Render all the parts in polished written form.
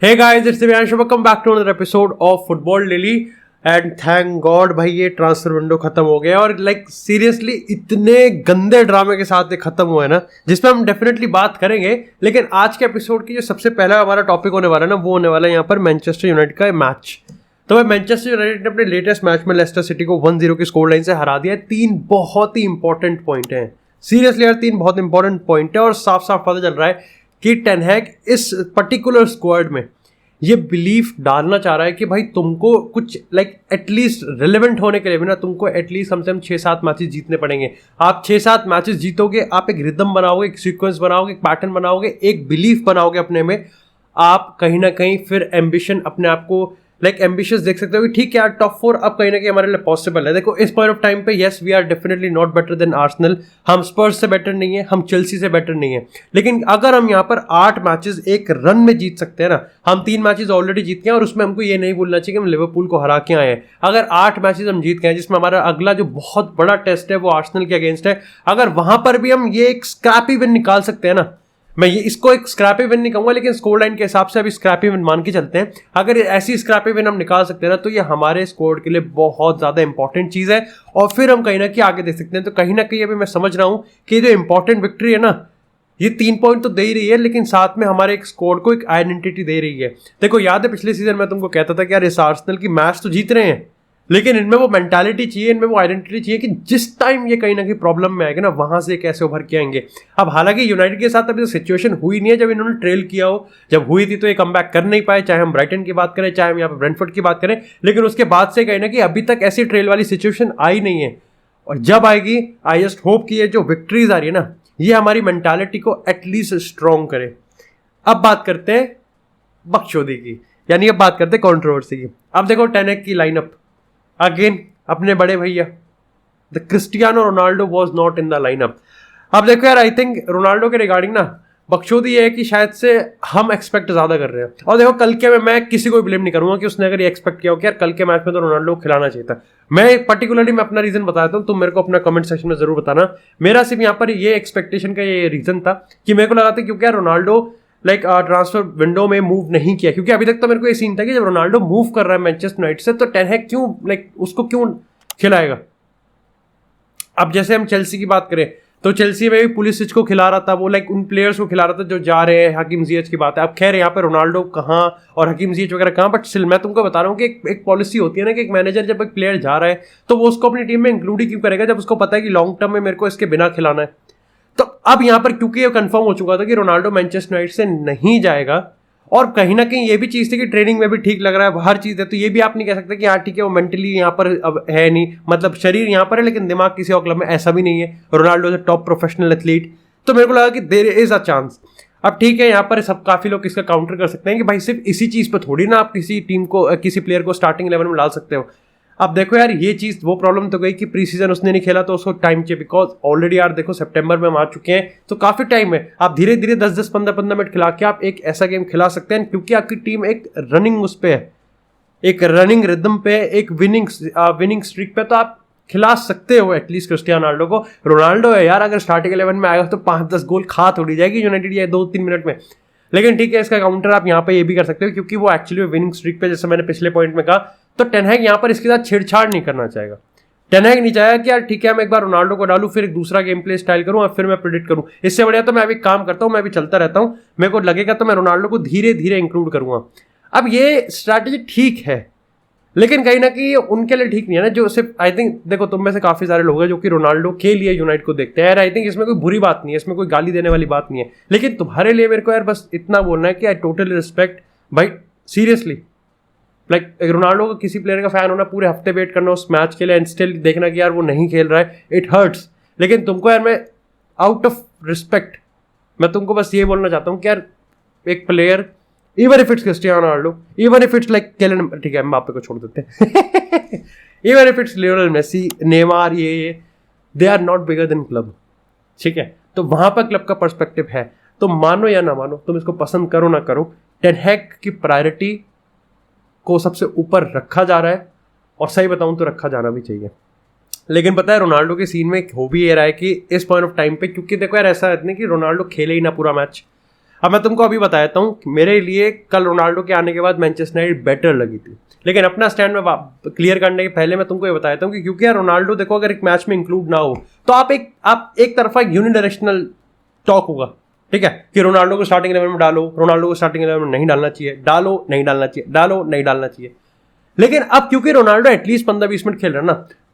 Hey guys, it's Divyansh. Welcome back to another episode of Football Daily. And thank God भाई ये transfer window खत्म हो गया और सीरियसली इतने गंदे ड्रामे के साथ ये खत्म हुआ है ना, जिसमें हम डेफिनेटली बात करेंगे। लेकिन आज के एपिसोड की जो सबसे पहला हमारा टॉपिक होने वाला है ना, वो होने वाला है यहाँ पर मैनचेस्टर यूनाइटेड का मैच। तो भाई मैनचेस्टर यूनाइटेड ने अपने लेटेस्ट मैच में लेस्टर सिटी को 1-0 की स्कोर लाइन से हरा दिया है। 3 बहुत ही इंपॉर्टेंट पॉइंट हैं, सीरियसली यार 3 बहुत इंपॉर्टेंट पॉइंट है और साफ साफ पता चल रहा है कि टेन हैग इस पर्टिकुलर स्क्वाड में ये बिलीफ डालना चाह रहा है कि भाई तुमको कुछ एटलीस्ट रिलेवेंट होने के लिए भी ना, तुमको एटलीस्ट कम से कम 6-7 मैचेस जीतने पड़ेंगे। आप 6-7 मैचेस जीतोगे, आप एक रिदम बनाओगे, एक सीक्वेंस बनाओगे, एक पैटर्न बनाओगे, एक बिलीफ बनाओगे अपने में, आप कहीं ना कहीं फिर एम्बिशन अपने आप को एम्बिशियस देख सकते हो कि ठीक है यार टॉप 4 अब कहीं ना कहीं हमारे लिए पॉसिबल है। देखो इस पॉइंट ऑफ टाइम पे yes we are definitely not better than Arsenal, हम स्पर्स से बेटर नहीं है, हम चेल्सी से बेटर नहीं है। लेकिन अगर हम यहाँ पर 8 मैचेस एक रन में जीत सकते हैं ना, हम 3 मैचेस ऑलरेडी जीत गए और उसमें हमको ये नहीं भूलना चाहिए कि हम लिवरपूल को हरा के आए हैं। अगर 8 मैचेस हम जीत गए जिसमें हमारा अगला जो बहुत बड़ा टेस्ट है वो आर्सेनल के अगेंस्ट है, अगर वहां पर भी हम ये एक स्क्रैपी विन निकाल सकते हैं ना, मैं ये इसको एक स्क्रैपी विन नहीं कहूंगा लेकिन स्कोर लाइन के हिसाब से अभी स्क्रैपी विन मान के चलते हैं। अगर ऐसी स्क्रैपी विन हम निकाल सकते हैं ना, तो ये हमारे स्कोर के लिए बहुत ज्यादा इंपॉर्टेंट चीज है और फिर हम कहीं ना कहीं आगे देख सकते हैं। तो कहीं ना कहीं अभी मैं समझ रहा हूं कि जो इंपॉर्टेंट विक्ट्री है ना, ये 3 पॉइंट तो दे ही रही है लेकिन साथ में हमारे एक स्कोर को एक आइडेंटिटी दे रही है। देखो याद है पिछले सीजन में तुमको कहता था कि यार इस आर्सेनल की मैच तो जीत रहे हैं लेकिन इनमें वो मेंटालिटी चाहिए, इनमें वो आइडेंटिटी चाहिए कि जिस टाइम ये कहीं ना कहीं प्रॉब्लम में आएगा ना, वहां से कैसे उभर के आएंगे। अब हालांकि यूनाइटेड के साथ अभी तो सिचुएशन हुई नहीं है जब इन्होंने ट्रेल किया हो, जब हुई थी तो ये कमबैक कर नहीं पाए, चाहे हम ब्राइटन की बात करें चाहे हम यहाँ पर ब्रेंटफोर्ड की बात करें, लेकिन उसके बाद से कहीं ना कहीं अभी तक ऐसी ट्रेल वाली सिचुएशन आई नहीं है। और जब आएगी आई जस्ट होप कि ये जो विक्ट्रीज आ रही है ना, ये हमारी मेंटालिटी को एटलीस्ट स्ट्रॉन्ग करे। अब बात करते हैं बकचोदी की, यानी अब बात करते हैं कॉन्ट्रोवर्सी की। अब देखो टेन हैग की लाइनअप अगेन अपने बड़े भैया the Cristiano Ronaldo was not in the lineup. अब देखो यार आई थिंक रोनाल्डो के रिगार्डिंग ना बकचोदी ये है कि शायद से हम एक्सपेक्ट ज्यादा कर रहे हैं। और देखो कल के मैं किसी को ब्लेम नहीं करूंगा कि उसने अगर ये एक्सपेक्ट किया हो कि यार कल के मैच में तो रोनाल्डो को खिलाना चाहिए था। मैं पर्टिकुलरली मैं अपना रीजन बताता हूँ, तुम मेरे को अपना कमेंट सेक्शन में जरूर बताना। मेरा सिर्फ यहाँ पर ये एक्सपेक्टेशन का ये रीजन था कि मेरे को लगा था क्योंकि यार रोनाल्डो ट्रांसफर विंडो में मूव नहीं किया, क्योंकि अभी तक तो मेरे को ये सीन था कि जब रोनाल्डो मूव कर रहा है मैनचेस्टर यूनाइटेड से तो टेन हैग क्यों उसको क्यों खिलाएगा। अब जैसे हम चेल्सी की बात करें तो चेल्सी में भी पुलिसिच को खिला रहा था, वो उन प्लेयर्स को खिला रहा था जो जा रहे हैं। हकीम जियच की बात है, अब खैर यहाँ पे रोनाल्डो कहाँ और हकीम जियच वगैरह कहाँ, बट स्टिल मैं तुमको बता रहा हूँ कि एक पॉलिसी होती है ना कि एक मैनेजर जब एक प्लेयर जा रहा है तो वो उसको अपनी टीम में इंक्लूड ही क्यों करेगा जब उसको पता है कि लॉन्ग टर्म में मेरे को इसके बिना खिलाना है। तो अब यहां पर क्योंकि ये कंफर्म हो चुका था कि रोनाल्डो मैनचेस्टर यूनाइटेड से नहीं जाएगा और कहीं ना कहीं ये भी चीज थी कि ट्रेनिंग में भी ठीक लग रहा है, हर चीज है, तो ये भी आप नहीं कह सकते कि हाँ ठीक है वो मेंटली यहाँ पर अब है नहीं, मतलब शरीर यहाँ पर है लेकिन दिमाग किसी और क्लब में, ऐसा भी नहीं है। Ronaldo is top professional athlete, तो मेरे को लगा कि देयर इज अ चांस। अब ठीक है यहाँ पर सब काफी लोग इसका काउंटर कर सकते हैं कि भाई सिर्फ इसी चीज पर थोड़ी ना आप किसी टीम को किसी प्लेयर को स्टार्टिंग 11 में डाल सकते हो। अब देखो यार ये चीज वो प्रॉब्लम तो गई कि प्री सीजन उसने नहीं खेला तो उसको टाइम चाहिए, बिकॉज ऑलरेडी यार देखो सितंबर में हम आ चुके हैं तो काफी टाइम है। आप धीरे धीरे 10-10 15-15 मिनट खिला के आप एक ऐसा गेम खिला सकते हैं क्योंकि आपकी टीम एक रनिंग उस पे है, एक रनिंग रिदम पे, एक विनिंग स्ट्रीक पे, तो आप खिला सकते हो एटलीस्ट क्रिस्टियानो रोनाल्डो को। रोनाल्डो है यार, अगर स्टार्टिंग 11 में आएगा तो 5-10 गोल खा थोड़ी जाएगी यूनाइटेड या 2-3 मिनट में। लेकिन ठीक है इसका काउंटर आप यहाँ पे ये भी कर सकते हो क्योंकि वो एक्चुअली विनिंग स्ट्रीक पे, जैसे मैंने पिछले पॉइंट में कहा, तो टेन हैग यहाँ पर इसके साथ छेड़छाड़ नहीं करना चाहेगा। टेन हैग नहीं चाहेगा कि यार ठीक है मैं एक बार रोनाल्डो को डालूं फिर एक दूसरा गेम प्ले स्टाइल करूं और फिर मैं प्रेडिक्ट करूं। इससे बढ़िया तो मैं अभी काम करता हूं, मैं अभी चलता रहता हूं, मेरे को लगेगा तो मैं रोनाल्डो को धीरे धीरे इंक्लूड करूंगा। अब ये स्ट्रैटेजी ठीक है लेकिन कहीं ना कहीं उनके लिए ठीक नहीं है ना, जो सिर्फ आई थिंक देखो तुम में से काफी सारे लोग हैं जो कि रोनाल्डो के लिए यूनाइटेड को देखते हैं यार। आई थिंक इसमें कोई बुरी बात नहीं है, इसमें कोई गाली देने वाली बात नहीं है, लेकिन तुम्हारे लिए मेरे को यार बस इतना बोलना है कि आई टोटली रिस्पेक्ट भाई, सीरियसली रोनाल्डो का किसी प्लेयर का फैन होना, पूरे हफ्ते वेट करना उस मैच के लिए एंड स्टिल देखना कि यार वो नहीं खेल रहा है, इट हर्ट्स। लेकिन तुमको यार मैं आउट ऑफ रिस्पेक्ट मैं तुमको बस ये बोलना चाहता हूँ कि यार एक player, even if it's Cristiano Ronaldo, even if it's Kylian, ठीक है एम्बाप्पे को छोड़ देते हैं even if it's Lionel Messi, Neymar, ये they are not bigger than club, ठीक है। तो वहां पर क्लब का पर्सपेक्टिव है, तो मानो या ना मानो, तुम इसको पसंद करो ना करो, टेन हैग की प्रायोरिटी को सबसे ऊपर रखा जा रहा है और सही बताऊं तो रखा जाना भी चाहिए। लेकिन पता है रोनाल्डो के सीन में हो भी ये रहा है कि इस पॉइंट ऑफ टाइम पे, क्योंकि देखो यार ऐसा है कि रोनाल्डो खेले ही ना पूरा मैच, अब मैं तुमको अभी बताता हूँ, मेरे लिए कल रोनाल्डो के आने के बाद मैनचेस्टर यूनाइटेड बेटर लगी थी, लेकिन अपना स्टैंड में क्लियर करने के पहले मैं तुमको ये बताता हूँ कि क्योंकि यार रोनाल्डो देखो अगर एक मैच में इंक्लूड ना हो तो आप एक तरफा यूनिडायरेक्शनल टॉक होगा, ठीक है, कि रोनाल्डो को स्टार्टिंग 11 में डालो, रोनाल्डो को स्टार्टिंग 11 में नहीं डालना चाहिए, डालो नहीं डालना चाहिए, डालो नहीं डालना चाहिए। लेकिन अब क्योंकि रोनाल्डो एटलीस्ट 15-20 मिनट खेल रहा है ना,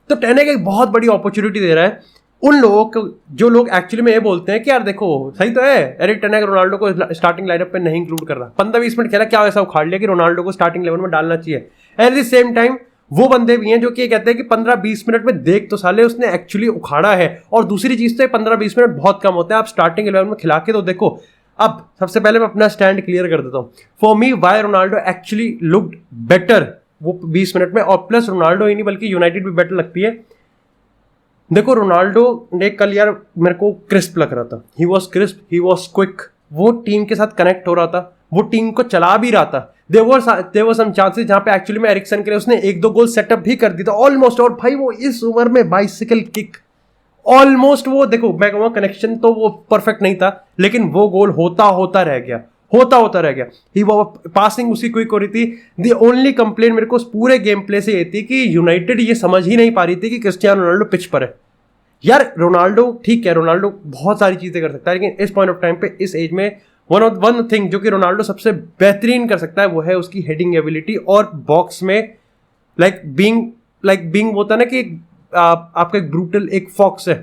तो टेन हैग एक बहुत बड़ी अपॉर्चुनिटी दे रहा है उन लोगों को जो लोग एक्चुअली में ये बोलते हैं कि यार देखो सही तो है, एरिक टेन हैग रोनाल्डो को स्टार्टिंग लाइनअप पे नहीं इंक्लूड कर रहा, 15-20 मिनट खेला, क्या ऐसा उखाड़ लिया कि रोनाल्डो को स्टार्टिंग 11 में डालना चाहिए। एट द सेम टाइम वो बंदे भी हैं जो कि कहते हैं कि 15-20 मिनट में देख तो साले उसने एक्चुअली उखाड़ा है, और दूसरी चीज तो 15-20 मिनट बहुत कम होते हैं, आप स्टार्टिंग 11 में खिला के तो देखो। अब सबसे पहले मैं अपना स्टैंड क्लियर कर देता हूँ, for me why Ronaldo actually looked better वो 20 मिनट में, और प्लस रोनाल्डो ही नहीं बल्कि यूनाइटेड भी बेटर लगती है। देखो रोनाल्डो ने कल यार मेरे को क्रिस्प लग रहा था, he was crisp, he was quick, वो टीम के साथ कनेक्ट हो रहा था, वो टीम को चला भी रहा था। देयर वर सम चांसेस जहां पे एक्चुअली में एरिक्सन के लिए उसने 1-2 गोल सेटअप भी कर दिया था ऑलमोस्ट, और भाई वो इस उम्र में बाइसिकल किक ऑलमोस्ट, वो देखो मैं कहूँगा कनेक्शन तो वो परफेक्ट नहीं था, लेकिन वो गोल होता रह गया, होता रह गया। ही वो पासिंग उसकी क्विक हो रही थी। दी ओनली कंप्लेन मेरे को उस पूरे गेम प्ले से ये थी कि यूनाइटेड ये समझ ही नहीं पा रही थी कि क्रिस्टियानो रोनाल्डो पिच पर है। यार रोनाल्डो ठीक है, रोनाल्डो बहुत सारी चीजें कर सकता है, लेकिन इस पॉइंट ऑफ टाइम पे इस एज में वन थिंग जो कि रोनाल्डो सबसे बेहतरीन कर सकता है वो है उसकी हेडिंग एबिलिटी, और बॉक्स में लाइक बीइंग होता है ना कि आपका एक ब्रूटल एक फॉक्स है,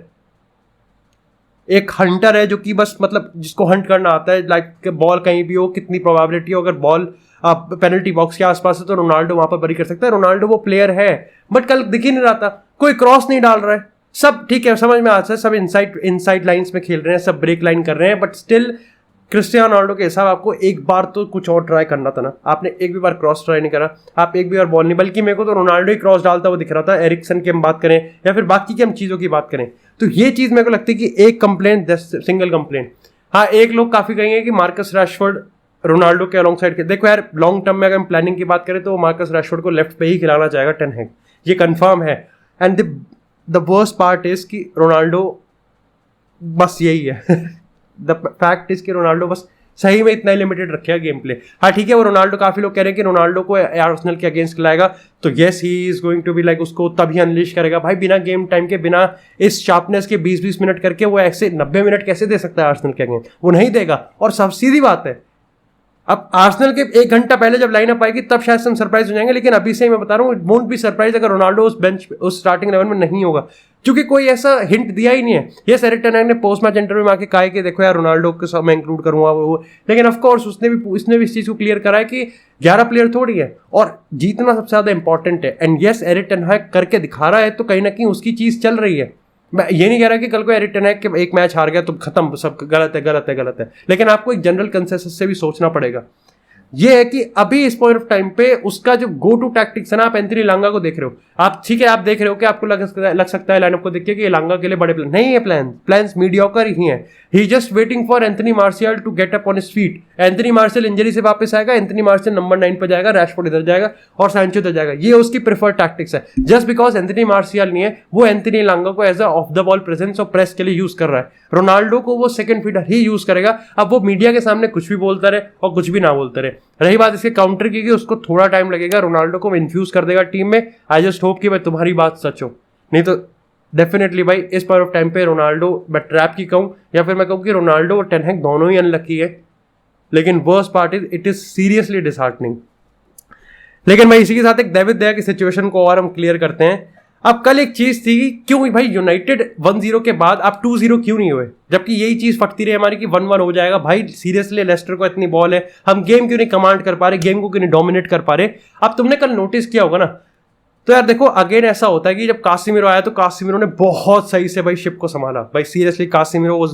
एक हंटर है जो कि बस मतलब जिसको हंट करना आता है, लाइक बॉल कहीं भी हो, कितनी प्रोबेबिलिटी हो, अगर बॉल पेनल्टी बॉक्स के आसपास है तो रोनाल्डो वहां पर बरी कर सकता है। रोनाल्डो वो प्लेयर है, बट कल दिख ही नहीं रहा था, कोई क्रॉस नहीं डाल रहा है, सब ठीक है समझ में आता है, सब इनसाइड लाइंस में खेल रहे हैं, सब ब्रेक लाइन कर रहे हैं, बट स्टिल क्रिस्टियानो रोनाल्डो के हिसाब आपको एक बार तो कुछ और ट्राई करना था ना, आपने एक भी बार क्रॉस ट्राई नहीं करा, आप एक भी बार बॉल नहीं, बल्कि मेरे को तो रोनाल्डो ही क्रॉस डालता हुआ दिख रहा था। एरिक्सन की हम बात करें या फिर बाकी की हम चीज़ों की बात करें तो ये चीज़ मेरे को लगती है कि एक कंप्लेन सिंगल कंप्लेन। हाँ, एक लोग काफ़ी कहेंगे कि मार्कस रैशफोर्ड रोनाल्डो के अलॉन्ग साइड के, देखो यार लॉन्ग टर्म में अगर हम प्लानिंग की बात करें तो मार्कस रैशफोर्ड को लेफ्ट पे ही खिलाना चाहेगा टेन हैग, ये कंफर्म है। And the worst part is कि रोनाल्डो बस यही है द फैक्ट इज कि रोनाल्डो बस सही में इतना लिमिटेड रखेगा गेम प्ले। हाँ ठीक है, वो रोनाल्डो काफी लोग कह रहे हैं कि रोनाल्डो को आर्सेनल के अगेंस्ट खिलाएगा तो yes he is going to be like उसको तभी अनलिश करेगा। भाई बिना गेम टाइम के, बिना इस शार्पनेस के 20-20 मिनट करके वो ऐसे 90 मिनट कैसे दे सकता है आर्सेनल के अगेंस्ट? वो नहीं देगा। और सब सीधी बात है, अब आर्सेनल के 1 घंटा पहले जब लाइनअप आएगी तब शायद हम सरप्राइज हो जाएंगे, लेकिन अभी से ही मैं बता रहा हूँ वोंट बी सरप्राइज अगर रोनाल्डो उस बेंच उस स्टार्टिंग 11 में नहीं होगा, क्योंकि कोई ऐसा हिंट दिया ही नहीं है। ये एरिक टेन हैग ने पोस्ट मैच इंटरव्यू में आके कहा है कि देखो यार रोनाल्डो को सब मैं इंक्लूड करूंगा वो, लेकिन ऑफ कोर्स उसने भी इस चीज को क्लियर करा है कि 11 प्लेयर थोड़ी है और जीतना सबसे ज्यादा इंपॉर्टेंट है। एंड यस एरिक टेन हैग करके दिखा रहा है, तो कहीं ना कहीं उसकी चीज चल रही है। मैं ये नहीं कह रहा कि कल को एरिक टेन हैग के एक मैच हार गया तो खत्म, सब गलत है, लेकिन आपको एक जनरल कंसेंसस से भी सोचना पड़ेगा। ये है कि अभी इस पॉइंट ऑफ टाइम पे उसका जो गो टू टैक्टिक्स है ना, आप एंथनी लांगा को देख रहे हो, आप ठीक है आप देख रहे हो कि आपको लग सकता है लाइनअप को देख के कि लांगा के लिए बड़े प्लान नहीं है, प्लान्स मीडियोकर ही हैं। He just waiting for Anthony Martial to get up on his feet. Anthony Martial injury से वापस आएगा, एंथनी मार्शियल नंबर 9 पर जाएगा, रैशफोर्ड इधर जाएगा और सैंचो इधर जाएगा। ये उसकी प्रेफर्ड टैक्टिक्स है। जस्ट बिकॉज एंथनी मार्शियल नहीं है, वो एंथनी लांगा को as a off the ball presence और प्रेस के लिए यूज कर रहा है। रोनाल्डो को वो सेकंड फीडर ही यूज करेगा। अब वो मीडिया के सामने कुछ भी बोलता रहे और कुछ भी ना बोलता रहे। रही बात इसके काउंटर की कि उसको थोड़ा टाइम लगेगा, रोनाल्डो को इन्फ्यूज कर देगा टीम में। आई जस्ट होप कि भाई तुम्हारी बात सच हो, नहीं तो डेफिनेटली भाई इस पॉइंट ऑफ टाइम पे रोनाल्डो, मैं ट्रैप की कहूँ या फिर मैं कहूँ कि रोनाल्डो और टेन हैग दोनों ही अनलकी है, लेकिन worst part it is seriously disheartening. लेकिन मैं इसी के साथ एक डेविड दया की सिचुएशन को और हम क्लियर करते हैं। अब कल एक चीज थी, क्यों भाई यूनाइटेड 1-0 के बाद आप 2-0 क्यों नहीं हुए, जबकि यही चीज फटती रही हमारी कि 1-1 हो जाएगा। भाई सीरियसली लेस्टर को इतनी बॉल है, हम गेम क्यों नहीं कमांड कर पा रहे, गेम को क्यों नहीं डोमिनेट कर पा रहे। अब तुमने कल नोटिस किया होगा ना, तो यार देखो अगेन ऐसा होता है कि जब कासिमिरो आया तो कासिमिरो ने बहुत सही से भाई शिप को संभाला। भाई सीरियसली कासिमिरो वो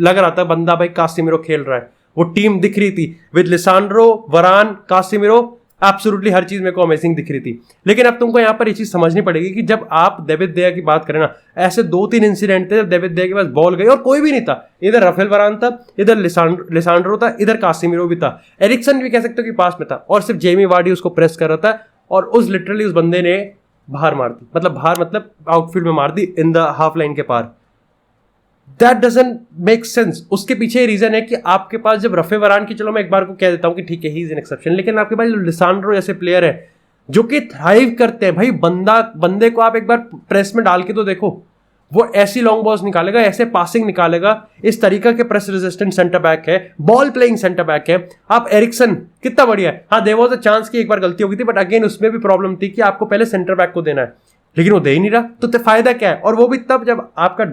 लग रहा था बंदा भाई कासिमिरो खेल रहा है, वो टीम दिख रही थी विद लिसांड्रो, वरान, कासिमिरो, एब्सोल्युटली हर चीज मेरे को अमेजिंग दिख रही थी। लेकिन अब तुमको यहाँ पर ये चीज समझनी पड़ेगी कि जब आप डेविड दया की बात करें ना, ऐसे 2-3 इंसिडेंट थे जब डेविड दया के पास बॉल गई और कोई भी नहीं था। इधर राफेल वरान था, इधर लिसांड्रो था, इधर कासिमिरो भी था, एरिक्सन भी कह सकते हो कि पास में था, और सिर्फ जेमी वार्डी उसको प्रेस कर रहा था और उस लिटरली उस बंदे ने बाहर मार दी, मतलब आउटफील्ड में मार दी, इन द हाफ लाइन के पार। That doesn't make sense. उसके पीछे रीजन है कि आपके पास जब रफे वरान की, चलो मैं एक बार को कह देता हूं कि ठीक है ही इज एन एक्सेप्शन, लेकिन आपके पास लिसांड्रो जैसे प्लेयर है जो कि थ्राइव करते हैं भाई, बंदे को आप एक बार प्रेस में डाल के तो देखो, वो ऐसी लॉन्ग बॉल्स निकालेगा, ऐसे पासिंग निकालेगा, इस तरीका के प्रेस रेजिस्टेंट सेंटर बैक है, बॉल प्लेइंग सेंटर बैक है। आप एरिक्सन कितना बढ़िया है, हाँ देयर वाज अ चांस की एक बार गलती हो गई थी, बट अगेन उसमें भी प्रॉब्लम थी कि आपको पहले सेंटर बैक को देना है, लेकिन वो दे ही नहीं रहा, तो फायदा क्या है? और वो भी तब जब आपका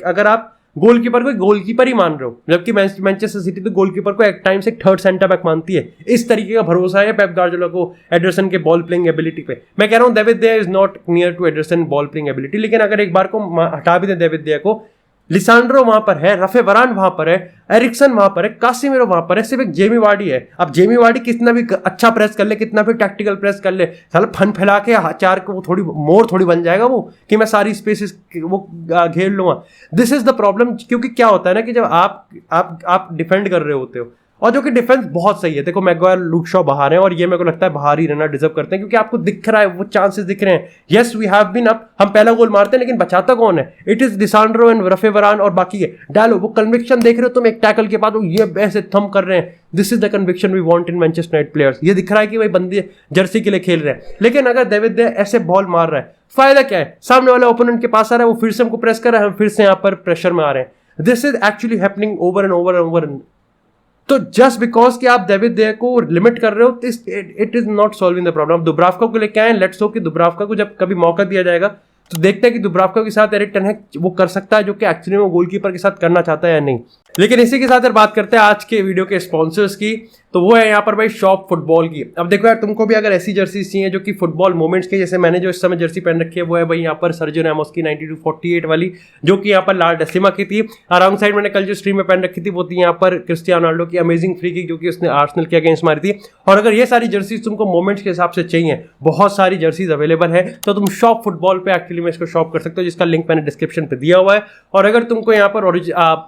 अगर आप गोलकीपर को गोलकीपर ही मान रहे हो, जबकि मैनचेस्टर सिटी तो गोलकीपर को एक टाइम से थर्ड सेंटर बैक मानती है। इस तरीके का भरोसा है पेप गार्डियोला को एडरसन के बॉल प्लेइंग एबिलिटी पे। मैं कह रहा हूं David de is not near to Ederson ball playing ability, लेकिन अगर एक बार को हटा भी दें डेविड दे को, लिसांड्रो वहां पर है, रफे वरान वहां पर है, एरिक्सन वहां पर है, कासिमिरो वहां पर है, सिर्फ एक जेमी वार्डी है। अब जेमी वार्डी कितना भी अच्छा प्रेस कर ले, कितना भी टैक्टिकल प्रेस कर ले, साला फन फैला के चार को थोड़ी मोर थोड़ी बन जाएगा वो कि मैं सारी स्पेसेस वो घेर लूंगा। This is the problem. क्योंकि क्या होता है ना कि जब आप डिफेंड कर रहे होते हो, और जो कि डिफेंस बहुत सही है, देखो मैगवायर लुक शॉ बाहर है, और ये मेरे को लगता है बाहर ही रहना डिजर्व करते हैं, क्योंकि आपको दिख रहा है वो चांसेस दिख रहे हैं। Yes we have been up, हम पहला गोल मारते हैं, लेकिन बचाता कौन है? It is Lisandro and Raphael Varane और बाकी है। डालो वो कन्विक्शन देख रहे हो तुम, एक टैकल के बाद वो ये ऐसे थम कर रहे हैं। This is the conviction we want in Manchester United players. ये दिख रहा है कि भाई बंदे जर्सी के लिए खेल रहे हैं, लेकिन अगर डेविड दे ऐसे बॉल मार रहा है, फायदा क्या है? सामने वाले ओपोनेंट के पास आ रहा है, वो फिर से हमको प्रेस कर रहा है, हम फिर से यहाँ पर प्रेशर में आ रहे हैं। This is actually happening over and over and over. तो जस्ट बिकॉज कि आप डेविड दे को लिमिट कर रहे हो, it is not solving the problem. Dubravka को लेके आए, लेट्स होप कि दुब्रावका को जब कभी मौका दिया जाएगा तो देखते हैं कि दुब्रावका के साथ एरिक टेन हैग वो कर सकता है जो कि एक्चुअली वो गोलकीपर के साथ करना चाहता है या नहीं। लेकिन इसी के साथ यार बात करते हैं आज के वीडियो के स्पॉन्सर्स की, तो वो है यहाँ पर भाई शॉप फुटबॉल की। अब देखो यार, तुमको भी अगर ऐसी जर्सी चाहिए जो कि फुटबॉल मोमेंट्स की, जैसे मैंने जो इस समय जर्सी पहन रखी है वो है भाई यहाँ पर सर्जियो रैमोस की 92-48 वाली, जो कि यहाँ पर ला डेसिमा की थी। अराउंड साइड मैंने कल जो स्ट्रीम में पहन रखी थी वो थी यहाँ पर क्रिस्टियानो रोनाल्डो की अमेजिंग फ्री किक, जो कि उसने आर्सेनल के अगेंस्ट मारी थी। और अगर ये सारी जर्सीज तुमको मोमेंट्स के हिसाब से चाहिए, बहुत सारी जर्सीज अवेलेबल है, तो तुम शॉप फुटबॉल पे एक्चुअली में इसको शॉप कर सकते हो, जिसका लिंक मैंने डिस्क्रिप्शन पे दिया हुआ है। और अगर तुमको यहाँ पर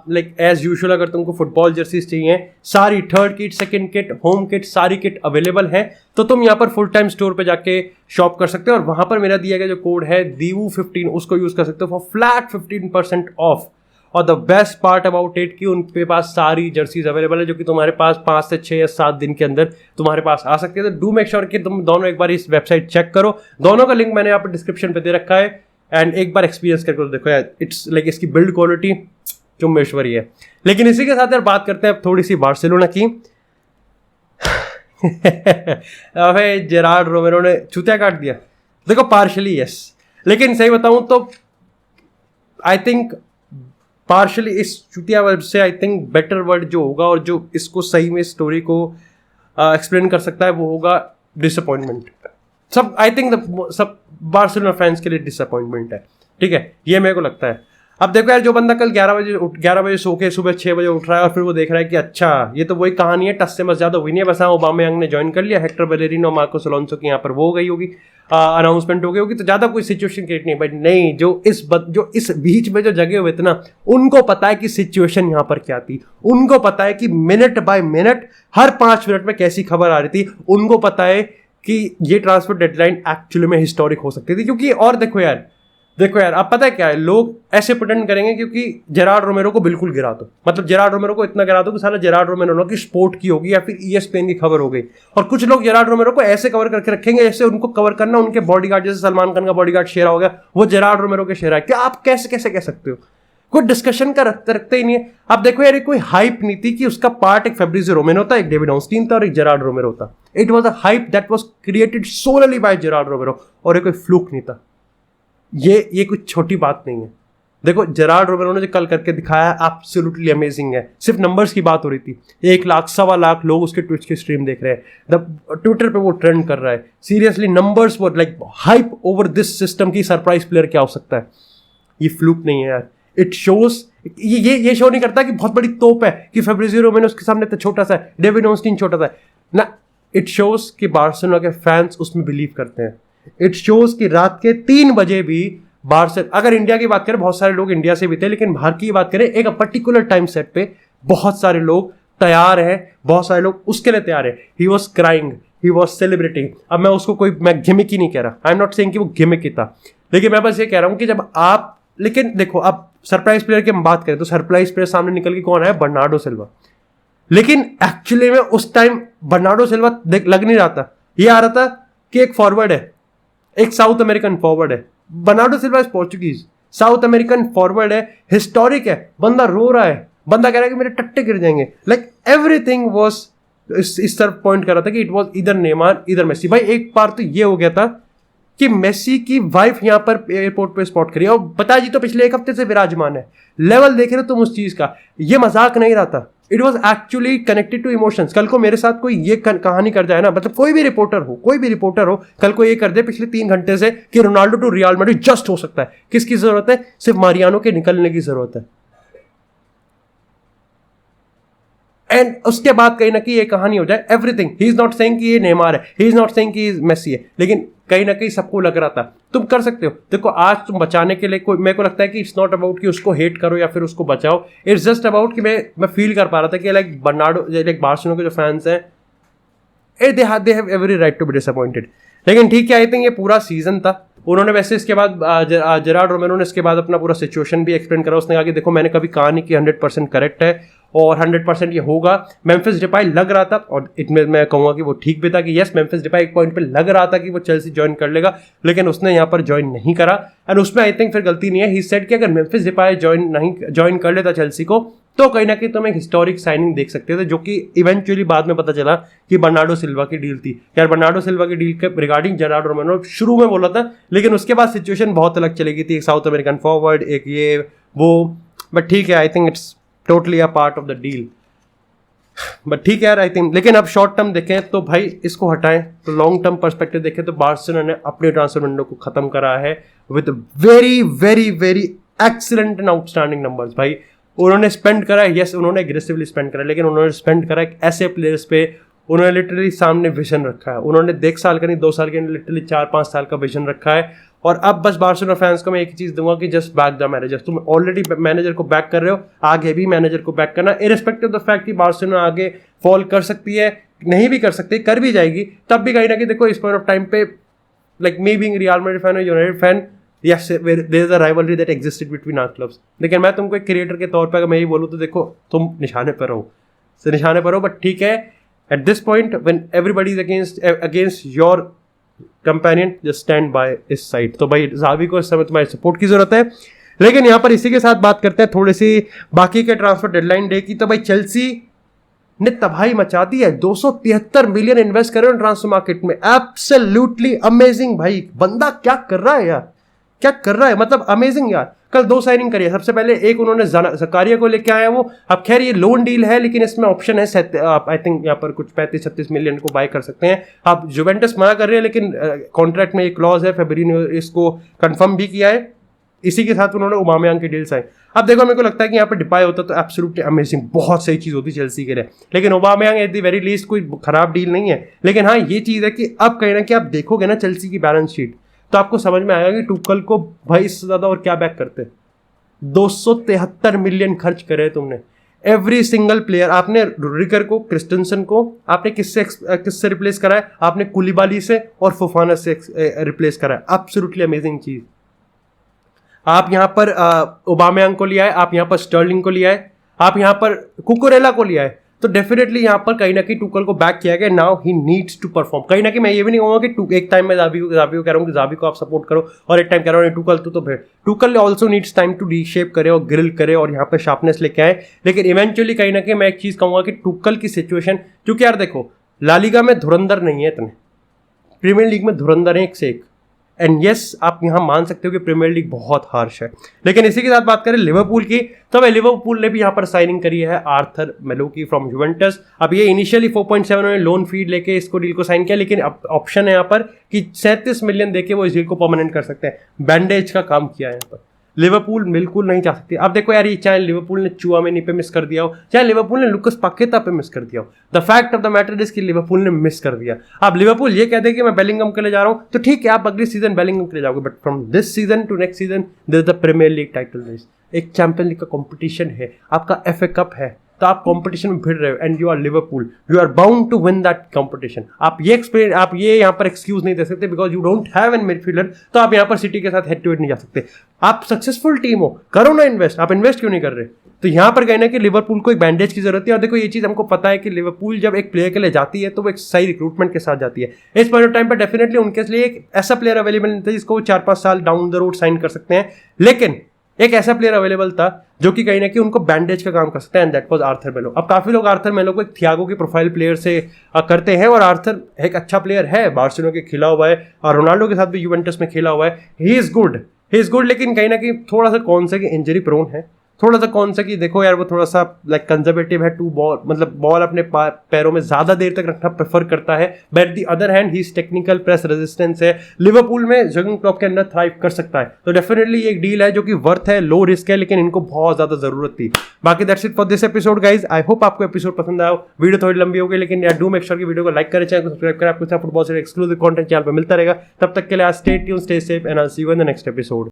लाइक एज यूजुअल अगर तुमको फुटबॉल जर्सीज चाहिए, सारी third kit, second kit, home kit, सारी किट अवेलेबल है, तो तुम यहाँ पर फुल टाइम स्टोर पे जाके शॉप कर सकते हो। और वहां पर मेरा दिया गया जो कोड है DIVU15, उसको यूज कर सकते हो फॉर फ्लैट 15% ऑफ। और the best part about it कि उनके पास सारी जर्सीज अवेलेबल है, जो कि तुम्हारे पास 5 से 6 या 7 दिन के अंदर तुम्हारे पास आ सकते हैं। तो डू मेक श्योर कि तुम दोनों एक बार इस वेबसाइट चेक करो, दोनों का लिंक मैंने यहाँ पर डिस्क्रिप्शन पे दे रखा है, एंड एक बार एक्सपीरियंस करके देखो यार, इट्स लाइक इसकी बिल्ड क्वालिटी चुम्बेश्वरी है। लेकिन इसी के साथ यार बात करते हैं अब थोड़ी सी बार्सिलोना की। अबे जेरार्ड रोमेरो ने चूतिया काट दिया, देखो पार्शली यस, लेकिन सही बताऊं तो आई थिंक पार्शली इस चूतिया वर्ड से आई थिंक बेटर वर्ड जो होगा और जो इसको सही में स्टोरी को एक्सप्लेन कर सकता है वो होगा डिसअपॉइंटमेंट। सब आई थिंक सब बार्सिलोना फैंस के लिए डिसअपॉइंटमेंट है, ठीक है, ये मेरे को लगता है। अब देखो यार, जो बंदा कल 11 बजे सो के सुबह 6 बजे उठ रहा है और फिर वो देख रहा है कि अच्छा ये तो वही कहानी है, टस से मस ज्यादा हुई नहीं है, बस हाँ ओबामेयांग ने ज्वाइन कर लिया, हेक्टर बेलेरिन और मार्कोस अलोंसो की यहाँ पर वो हो गई होगी, अनाउंसमेंट हो गई होगी, तो ज्यादा कोई सिचुएशन क्रिएट नहीं। बट नहीं, जो इस बीच में जो जगह हुए थे ना, उनको पता है कि सिचुएशन यहाँ पर क्या थी, उनको पता है कि minute by minute her 5 minute में कैसी खबर आ रही थी, उनको पता है कि ये ट्रांसफर डेडलाइन एक्चुअली में हिस्टोरिक हो सकती थी। क्योंकि और देखो यार अब पता है क्या है, लोग ऐसे प्रिटेंड करेंगे क्योंकि जेरार्ड रोमेरो को बिल्कुल गिरा दो, मतलब जेरार्ड रोमेरो को इतना गिरा दो कि साला जेरार्ड रोमेरो की स्पोर्ट की होगी या फिर ESPN की खबर हो गई। और कुछ लोग जेरार्ड रोमेरो को ऐसे कवर करके रखेंगे जैसे उनको कवर करना उनके बॉडीगार्ड, जैसे सलमान खान का बॉडीगार्ड शेरा हो गया, वो जेरार्ड रोमेरो के शेरा है। क्या आप कैसे कह सकते हो? कोई डिस्कशन का रखते ही नहीं है। अब देखो यार, कोई हाइप नहीं थी कि उसका पार्ट एक फैब्रिजियो रोमेनो था, एक डेविड ऑस्टिन था और एक जेरार्ड रोमेरो था। It was a hype that was created solely by Gerard Romero, और ये कोई फ्लूक नहीं था। ये कुछ छोटी बात नहीं है। देखो जेरार्ड रोमेरो ने जो कल करके दिखाया एब्सोल्युटली अमेजिंग है। सिर्फ नंबर्स की बात हो रही थी, 1 लाख 1.25 लाख लोग उसके ट्विच की स्ट्रीम देख रहे हैं, ट्विटर पे वो ट्रेंड कर रहा है। सीरियसली नंबर्स वो like hype over this system की सरप्राइज प्लेयर क्या हो सकता है? ये फ्लूक नहीं है यार। इट शोज, ये शो नहीं करता कि बहुत बड़ी तोप है कि फैब्रिजियो रोमेनो उसके सामने तो छोटा सा है, डेविड ऑस्टिन छोटा सा है ना। इट शोज कि बार्सिलोना के फैंस उसमें बिलीव करते हैं। इट शोज कि रात के 3 बजे भी अगर इंडिया की बात करें, बहुत सारे लोग इंडिया से भी थे, लेकिन बाहर की बात करें, एक पर्टिकुलर टाइम सेट पे बहुत सारे लोग तैयार हैं, बहुत सारे लोग उसके लिए तैयार है। He was crying, he was celebrating. अब मैं उसको मैं गिमिक ही नहीं कह रहा, आई एम नॉट सेइंग कि वो गिमिक ही था, लेकिन मैं बस ये कह रहा हूं कि जब आप, लेकिन देखो अब सरप्राइज प्लेयर की हम बात करें तो सरप्राइज प्लेयर सामने निकल के कौन आया? Bernardo Silva. लेकिन एक्चुअली में उस टाइम बर्नार्डो सिल्वा लग नहीं रहा था, ये आ रहा था कि एक फॉरवर्ड है, एक साउथ अमेरिकन फॉरवर्ड है। Bernardo Silva is Portuguese, south American forward है, हिस्टोरिक है, बंदा रो रहा है, बंदा कह रहा है कि मेरे टट्टे गिर जाएंगे। लाइक एवरीथिंग वाज इस तरफ पॉइंट कर रहा था कि इट वाज इधर नेमार इधर मेसी। भाई एक बार तो ये हो गया था कि मेसी की वाइफ यहां पर एयरपोर्ट पे स्पॉट करी और पिताजी तो पिछले एक हफ्ते से विराजमान है। लेवल देख रहे हो तुम उस चीज का, ये मजाक नहीं रहा था, it was actually connected to emotions. कल को मेरे साथ कोई ये कहानी कर जाए ना, मतलब कोई भी रिपोर्टर हो कल को ये कर दे पिछले 3 घंटे से कि Ronaldo to Real Madrid just हो सकता है, किसकी जरूरत है? सिर्फ मारियानो के निकलने की जरूरत है। एंड उसके बाद कहीं ना कहीं ये कहानी हो जाए everything. He is not saying कि ये नेमार है, ही इज नॉट सेइंग कि मेसी है, लेकिन कहीं ना कहीं सबको लग रहा था तुम कर सकते हो। देखो आज तुम बचाने के लिए कोई, मेरे को लगता है कि इट्स नॉट अबाउट कि उसको हेट करो या फिर उसको बचाओ, इट्स जस्ट अबाउट कि मैं फील कर पा रहा था कि लाइक बर्नार्डो, लाइक बार्सिलोना के जो फैंस हैं they have every right to be disappointed. लेकिन ठीक है, आई थिंक ये पूरा सीजन था। उन्होंने वैसे इसके बाद जेरार्ड रोमेरो ने इसके बाद अपना पूरा सिचुएशन भी एक्सप्लेन करा। उसने कहा कि देखो मैंने कभी कहा नहीं कि 100% करेक्ट है और 100% ये होगा। मेम्फिस डिपाई लग रहा था और इतने मैं कहूँगा कि वो ठीक भी था कि यस मेम्फिस डिपाई एक पॉइंट पे लग रहा था कि वो चेल्सी ज्वाइन कर लेगा, लेकिन उसने यहाँ पर ज्वाइन नहीं करा। एंड उसमें आई थिंक फिर गलती नहीं है। ही सेड कि अगर मेम्फिस डिपाई ज्वाइन कर लेता चेल्सी को तो कहीं ना कहीं तुम एक हिस्टोरिक साइनिंग देख सकते थे, जो कि इवेंचुअली बाद में पता चला कि बर्नार्डो सिल्वा की डील थी। यार बर्नार्डो सिल्वा की डील के रिगार्डिंग जेरार्ड रोमेरो शुरू में बोला था, लेकिन उसके बाद सिचुएशन बहुत अलग चली गई थी। एक साउथ अमेरिकन फॉरवर्ड, एक ये वो, बट ठीक है, I think it's totally a part of the deal. But ठीक है यार, आई थिंक। लेकिन अब शॉर्ट टर्म देखें तो भाई इसको हटाएं तो लॉन्ग टर्म पर्सपेक्टिव देखें तो बार्सिलोना ने अपने ट्रांसफर विंडो को खत्म करा है with very very very excellent and outstanding numbers. भाई उन्होंने स्पेंड करा है, यस उन्होंने एग्रेसिवली स्पेंड करा, लेकिन उन्होंने स्पेंड करा एक ऐसे प्लेयर्स पे, उन्होंने लिटरली सामने विजन रखा है। उन्होंने 1 साल का नहीं 2 साल के, लिटरली 4-5 साल का विजन रखा है। और अब बस बार्सिलोना फैंस को मैं एक चीज दूंगा कि जस्ट बैक द मैनेजर। तुम ऑलरेडी मैनेजर को बैक कर रहे हो, आगे भी मैनेजर को बैक करना, इररिस्पेक्टिव ऑफ द फैक्ट कि बार्सिलोना आगे फॉल कर सकती है, नहीं भी कर सकती, कर भी जाएगी, तब भी कहीं ना कहीं देखो इस पॉइंट ऑफ टाइम पे like me being Real Madrid fan और United fan, yes there is a rivalry that existed between our clubs। लेकिन मैं तुमको एक क्रिएटर के तौर पे अगर मैं ये बोलूँ तो देखो तुम निशाने पर रहो, बट ठीक है at this point when everybody is against your companion just stand by his side। तो भाई ज़ावी को इस समय तुम्हारी सपोर्ट की जरूरत है। लेकिन यहाँ पर इसी के साथ बात करते हैं थोड़ी सी बाकी के ट्रांसफर डेडलाइन डे की। तो भाई चेल्सी ने तबाही मचा दी है, 273 मिलियन इन्वेस्ट कर रहे हो ट्रांसफर मार्केट में, एब्सोल्युटली अमेजिंग। भाई बंदा क्या कर रहा है यार, क्या कर रहा है, मतलब अमेजिंग यार। कल 2 साइनिंग करी है। सबसे पहले एक उन्होंने जकारिया को लेके आया, वो अब खैर ये लोन डील है लेकिन इसमें ऑप्शन है, आप आई थिंक यहाँ पर कुछ 35-36 मिलियन को बाय कर सकते हैं। आप जुवेंटस मना कर रहे हैं लेकिन कॉन्ट्रैक्ट में एक क्लॉज है, फेब्रुअरी ने इसको कंफर्म भी किया है। इसी के साथ उन्होंने ओबामेयांग की डील साइन। अब देखो मेरे को लगता है कि यहाँ पर डिपाई होता तो एब्सोल्युटली अमेजिंग, बहुत सही चीज़ होती चेल्सी के लिए, लेकिन Aubameyang at the very least कोई खराब डील नहीं है। लेकिन हाँ ये चीज़ है कि अब कहीं ना कहीं आप देखोगे ना चेल्सी की बैलेंस शीट तो आपको समझ में आएगा कि टुकल को भाई इससे ज्यादा और क्या बैक करते। 273 मिलियन खर्च करे तुमने, एवरी सिंगल प्लेयर। आपने रुडिगर को, क्रिस्टेंसन को आपने किससे रिप्लेस करा है? आपने कुलिबाली से और फोफाना से रिप्लेस करा है। एब्सोल्युटली अमेजिंग चीज। आप यहां पर ओबामेयांग को लिया है, आप यहां पर स्टर्लिंग को लिया है, आप यहां पर कुकुरेला को लिया है, तो डेफिनेटली यहाँ पर कहीं ना कहीं टुकल को बैक किया गया। Now he needs to perform. कहीं ना कहीं मैं ये भी नहीं कहूँगा कि एक टाइम में जावी को कह रहा हूँ कि जावी को आप सपोर्ट करो और एक टाइम कह रहा हूँ टुकल तो फिर Tuchel also needs time to reshape करे और ग्रिल करे और यहाँ पे शार्पनेस लेके आए। लेकिन इवेंचुअली कहीं ना कहीं मैं एक चीज़ कहूँगा कि टुकल की सिचुएशन, क्योंकि यार देखो लालिगा में धुरंधर नहीं है इतने, प्रीमियर लीग में धुरंधर है एक से एक। एंड यस आप यहाँ मान सकते हो कि प्रीमियर लीग बहुत हार्श है। लेकिन इसी के साथ बात करें लिवरपूल की, तो भाई लिवरपूल ने भी यहाँ पर साइनिंग करी है आर्थर मेलो की फ्रॉम जुवेंटस। अब ये इनिशियली 4.7 उन्होंने लोन फीड लेके इसको डील को साइन किया, लेकिन अब ऑप्शन है यहाँ पर कि 37 मिलियन देके वो इस डील को परमानेंट कर सकते हैं। बैंडेज का काम किया है यहाँ पर। लिवरपूल बिल्कुल नहीं चाह सकती। अब देखो यार, ये चाहे लिवरपूल ने चुआमेनी पे मिस कर दिया हो, चाहे लिवरपूल ने लुकास पाकेता पे मिस कर दिया हो, the fact of the matter is कि लिवरपूल ने मिस कर दिया। अब लिवरपूल ये कहते हैं कि मैं बेलिंगम के लिए जा रहा हूँ, तो ठीक है आप अगले सीजन बेलिंगम के लिए जाओगे, but from this season to next season there is the Premier League title race, एक चैंपियन लीग का कंपटीशन है, आपका FA कप है, तो आप कंपटीशन में भिड़ रहे हो and you are Liverpool, you are bound to win that competition. आप ये यहाँ पर एक्सक्यूज नहीं दे सकते because you don't have an midfielder, तो आप यहाँ पर सिटी के साथ हेड टू हेड नहीं जा सकते। आप सक्सेसफुल टीम हो, करो ना इन्वेस्ट, आप इन्वेस्ट क्यों नहीं कर रहे? तो यहाँ पर कहना कि लिवरपूल को एक बैंडेज की जरूरत है। और देखो ये चीज हमको पता है कि लिवरपूल जब एक प्लेयर के लिए जाती है तो वो एक सही रिक्रूटमेंट के साथ जाती है। इस पॉइंट ऑफ टाइम पर डेफिनेटली उनके लिए एक ऐसा प्लेयर अवेलेबल नहीं था जिसको वो 4-5 साल डाउन द रोड साइन कर सकते हैं, लेकिन एक ऐसा प्लेयर अवेलेबल था जो कि कहीं ना कहीं उनको बैंडेज का काम कर सकता है, एंड दैट वाज आर्थर मेलो। अब काफी लोग आर्थर मेलो को एक थियागो की प्रोफाइल प्लेयर से करते हैं, और आर्थर एक अच्छा प्लेयर है, बार्सिलोना के खेला हुआ है और रोनाल्डो के साथ भी यूवेंटस में खेला हुआ है। ही इज गुड, लेकिन कहीं ना कहीं थोड़ा सा कौन सा कि इंजरी प्रोन है, थोड़ा सा कौन सा कि देखो यार वो थोड़ा सा लाइक कंजर्वेटिव है टू बॉल, मतलब बॉल अपने पैरों में ज्यादा देर तक रखना प्रेफर करता है। But the other hand he is technical, press resistance है, लिवरपूल में जर्गन क्लॉप के अंदर थ्राइव कर सकता है। तो डेफिनेटली एक डील है जो कि वर्थ है, लो रिस्क है, लेकिन इनको बहुत ज्यादा जरूरत थी। बाकी that's it for this episode guys. I hope आपको एपिसोड पसंद आया। वीडियो थोड़ी लंबी हो गई, लेकिन यार डू मेक श्योर की वीडियो को लाइक करें, चैनल को सब्सक्राइब करें। आपको फुटबॉल से एक्सक्लूसिव कंटेंट चैनल पर मिलता रहेगा। तब तक के लिए stay tuned, stay safe and I will see you in the next episode.